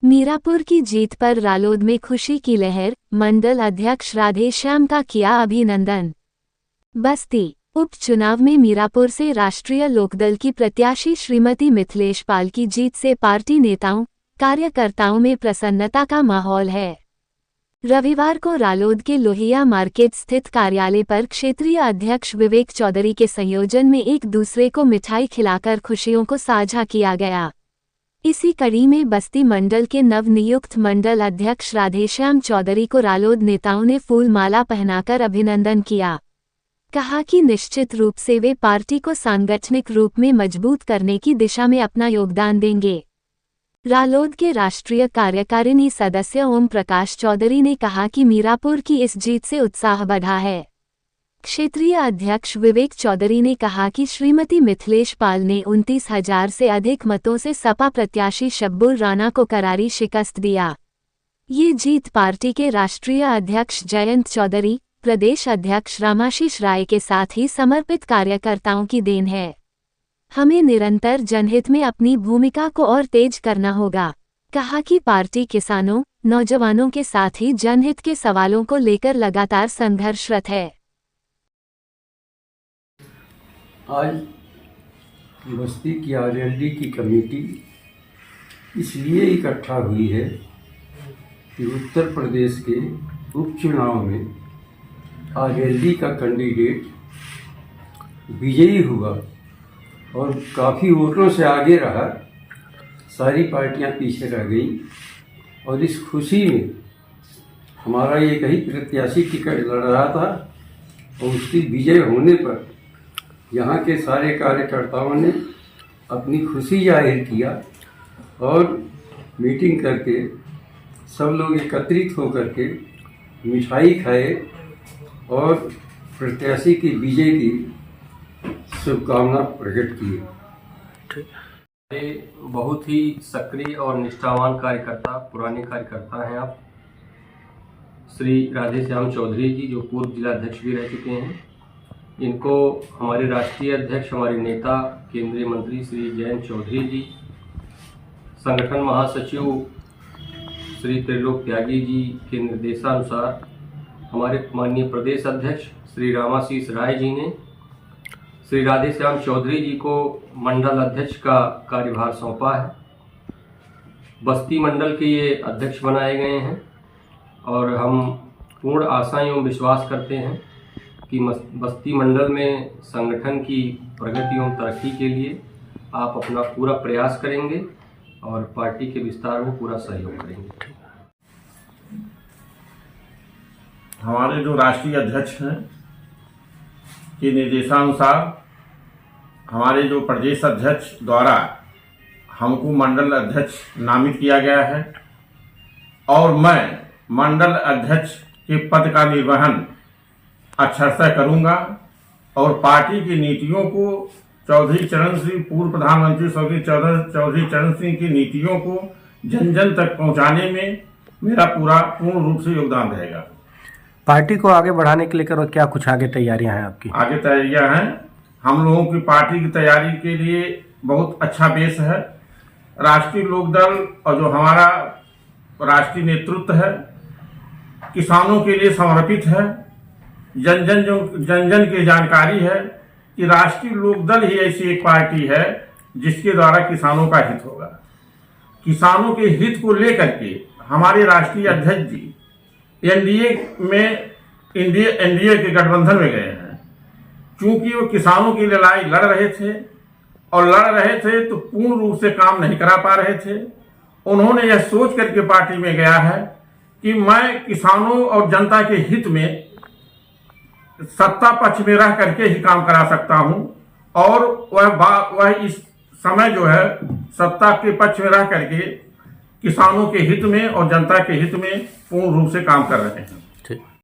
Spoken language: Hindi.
मीरापुर की जीत पर रालोद में खुशी की लहर, मंडल अध्यक्ष राधेश्याम का किया अभिनंदन। बस्ती उपचुनाव में मीरापुर से राष्ट्रीय लोकदल की प्रत्याशी श्रीमती मिथिलेश पाल की जीत से पार्टी नेताओं, कार्यकर्ताओं में प्रसन्नता का माहौल है। रविवार को रालोद के लोहिया मार्केट स्थित कार्यालय पर क्षेत्रीय अध्यक्ष विवेक चौधरी के संयोजन में एक दूसरे को मिठाई खिलाकर खुशियों को साझा किया गया। इसी कड़ी में बस्ती मंडल के नवनियुक्त मंडल अध्यक्ष राधेश्याम चौधरी को रालोद नेताओं ने फूल माला पहनाकर अभिनंदन किया। कहा कि निश्चित रूप से वे पार्टी को सांगठनिक रूप में मजबूत करने की दिशा में अपना योगदान देंगे। रालोद के राष्ट्रीय कार्यकारिणी सदस्य ओम प्रकाश चौधरी ने कहा कि मीरापुर की इस जीत से उत्साह बढ़ा है। क्षेत्रीय अध्यक्ष विवेक चौधरी ने कहा कि श्रीमती मिथिलेश पाल ने 29,000 से अधिक मतों से सपा प्रत्याशी शब्बुर राणा को करारी शिकस्त दिया। ये जीत पार्टी के राष्ट्रीय अध्यक्ष जयंत चौधरी, प्रदेश अध्यक्ष रामाशीष राय के साथ ही समर्पित कार्यकर्ताओं की देन है। हमें निरंतर जनहित में अपनी भूमिका को और तेज करना होगा। कहा कि पार्टी किसानों, नौजवानों के साथ ही जनहित के सवालों को लेकर लगातार संघर्षरत है। आज बस्ती की आरएलडी की कमेटी इसलिए इकट्ठा हुई है कि उत्तर प्रदेश के उपचुनाव में आरएलडी का कैंडिडेट विजयी हुआ और काफ़ी वोटों से आगे रहा। सारी पार्टियां पीछे रह गई और इस खुशी में हमारा एक ही प्रत्याशी टिकट लड़ रहा था और उसकी विजय होने पर यहाँ के सारे कार्यकर्ताओं ने अपनी खुशी जाहिर किया और मीटिंग करके सब लोग एकत्रित होकर के मिठाई खाए और प्रत्याशी की विजय की शुभकामना प्रकट की। बहुत ही सक्रिय और निष्ठावान कार्यकर्ता, पुराने कार्यकर्ता हैं आप। श्री राधेश्याम चौधरी जी जो पूर्व जिला अध्यक्ष भी रह चुके हैं, इनको हमारे राष्ट्रीय अध्यक्ष, हमारे नेता, केंद्रीय मंत्री श्री जयंत चौधरी जी, संगठन महासचिव श्री त्रिलोक त्यागी जी के निर्देशानुसार हमारे माननीय प्रदेश अध्यक्ष श्री रामाशीष राय जी ने श्री राधेश्याम चौधरी जी को मंडल अध्यक्ष का कार्यभार सौंपा है। बस्ती मंडल के ये अध्यक्ष बनाए गए हैं और हम पूर्ण आशा एवं विश्वास करते हैं कि बस्ती मंडल में संगठन की प्रगति एवं तरक्की के लिए आप अपना पूरा प्रयास करेंगे और पार्टी के विस्तार में पूरा सहयोग करेंगे। हमारे जो राष्ट्रीय अध्यक्ष हैं के निर्देशानुसार हमारे जो प्रदेश अध्यक्ष द्वारा हमको मंडल अध्यक्ष नामित किया गया है और मैं मंडल अध्यक्ष के पद का निर्वहन अक्षरशः करूंगा और पार्टी की नीतियों को चौधरी चरण सिंह, पूर्व प्रधानमंत्री स्वर्गीय चौधरी चरण सिंह की नीतियों को जन जन तक पहुंचाने में मेरा पूर्ण रूप से योगदान रहेगा। पार्टी को आगे बढ़ाने के लेकर क्या कुछ आगे तैयारियां हैं आपकी? आगे तैयारियां हैं, हम लोगों की पार्टी की तैयारी के लिए बहुत अच्छा बेस है। राष्ट्रीय लोकदल और जो हमारा राष्ट्रीय नेतृत्व है किसानों के लिए समर्पित है। जन जन की जानकारी है कि राष्ट्रीय लोकदल ही ऐसी एक पार्टी है जिसके द्वारा किसानों का हित होगा। किसानों के हित को लेकर के हमारे राष्ट्रीय अध्यक्ष जी एनडीए के गठबंधन में गए हैं। चूंकि वो किसानों की लड़ाई लड़ रहे थे तो पूर्ण रूप से काम नहीं करा पा रहे थे। उन्होंने यह सोच करके पार्टी में गया है कि मैं किसानों और जनता के हित में सत्ता पक्ष में रह करके ही काम करा सकता हूं और वह इस समय जो है सत्ता के पक्ष में रह करके किसानों के हित में और जनता के हित में पूर्ण रूप से काम कर रहे हैं।